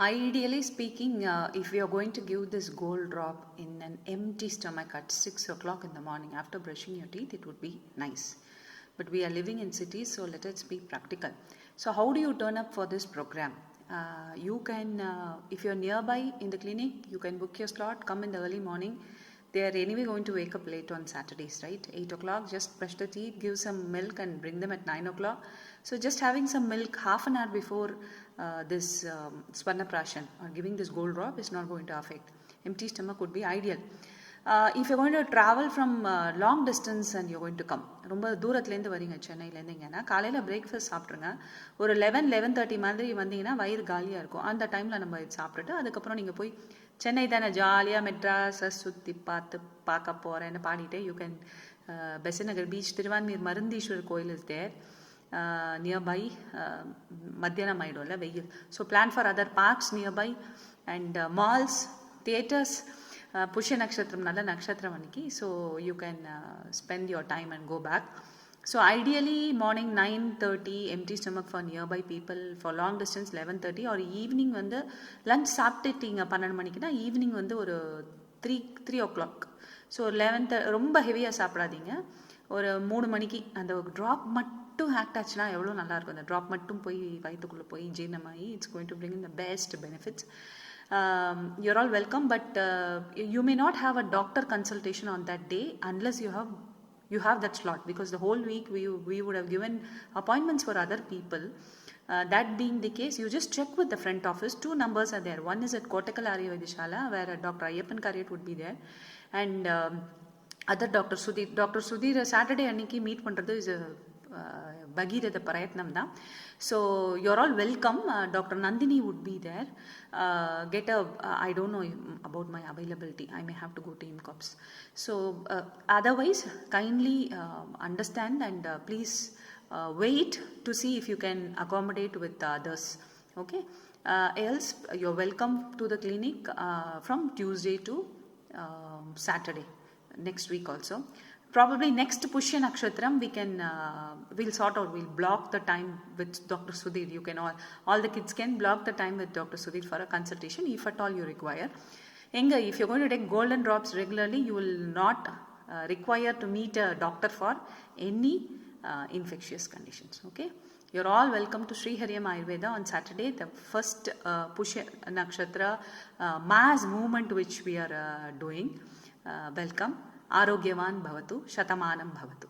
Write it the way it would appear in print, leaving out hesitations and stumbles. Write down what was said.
Ideally speaking, if we are going to give this gold drop in an empty stomach at 6 o'clock in the morning after brushing your teeth, it would be nice. But we are living in cities, so let us be practical. So, how do you turn up for this program? You can, if you're nearby in the clinic, you can book your slot, come in the early morning. They are anyway going to wake up late on Saturdays, right? 8 o'clock, just brush the teeth, give some milk, and bring them at 9 o'clock. So, just having some milk half an hour before this Swarnaprashan or giving this gold drop is not going to affect. Empty stomach would be ideal. If you're going to travel from long distance and you're going to come, ரொம்ப தூரத்துலேருந்து வரீங்க சென்னையிலேருந்துங்கன்னா காலையில் breakfast சாப்பிட்ருங்க. ஒரு 11:30 மாதிரி வந்தீங்கன்னா வயிறு காலியாக இருக்கும். அந்த டைமில் நம்ம சாப்பிட்டுட்டு அதுக்கப்புறம் நீங்கள் போய் சென்னை தானே ஜாலியாக மெட்ராஸை சுற்றி பார்க்க போகிறேன்னு பாடிட்டு you can Besant Nagar beach, Thiruvanmiyur Marundeeswarar கோயில் இஸ் தேர் நியர்பை. மத்தியானம் ஆகிடும்ல வெயில். So plan for other parks nearby and malls, theatres. புஷ்ய நக்ஷத்திரம் நல்ல நக்ஷத்திரம் அன்னைக்கு. So you can spend your time and go back. So ideally morning 9:30 empty stomach for nearby people. For long distance 11:30 ஒரு evening வந்து லஞ்ச் சாப்பிட்டுட்டீங்க 12 மணிக்குன்னா ஈவினிங் வந்து ஒரு 3 o'clock. So 11 ரொம்ப ஹெவியாக சாப்பிடாதீங்க. ஒரு 3 மணிக்கு அந்த ட்ராப் மட்டும் ஆக்ட் ஆச்சுன்னா எவ்வளோ நல்லாயிருக்கும். அந்த ட்ராப் மட்டும் போய் வயிற்றுக்குள்ளே போய் ஜீரணமாகி it's going to bring in the best benefits. You're all welcome, but you may not have a doctor consultation on that day unless you have that slot, because the whole week we would have given appointments for other people. That being the case, you just check with the front office. 2 numbers are there. One is at Kottakkal Arya Vaidhyashala, where Dr. Ayyappan Kariyat would be there, and other Dr. Sudhir Saturday அன்னைக்கு meet பண்ணுறது is a பகீரத பிரயத்னம் தான். So you're all welcome. Doctor Nandini would be there. Get I don't know about my availability. I may have to go to இன்காப்ஸ். So otherwise kindly understand and please wait to see if you can accommodate with others. Okay, else you're welcome to the clinic from Tuesday to Saturday next week also. Probably next Pushya Nakshatram we'll sort out, we'll block the time with Dr. Sudhir. You can all the kids can block the time with Dr. Sudhir for a consultation if at all you require. If you're going to take golden drops regularly, you will not require to meet a doctor for any infectious conditions. Okay, you're all welcome to Sri Hariyam Ayurveda on Saturday, the first Pushya Nakshatra mass movement which we are doing. Welcome. Arogyavan bhavatu, shatamanam bhavatu.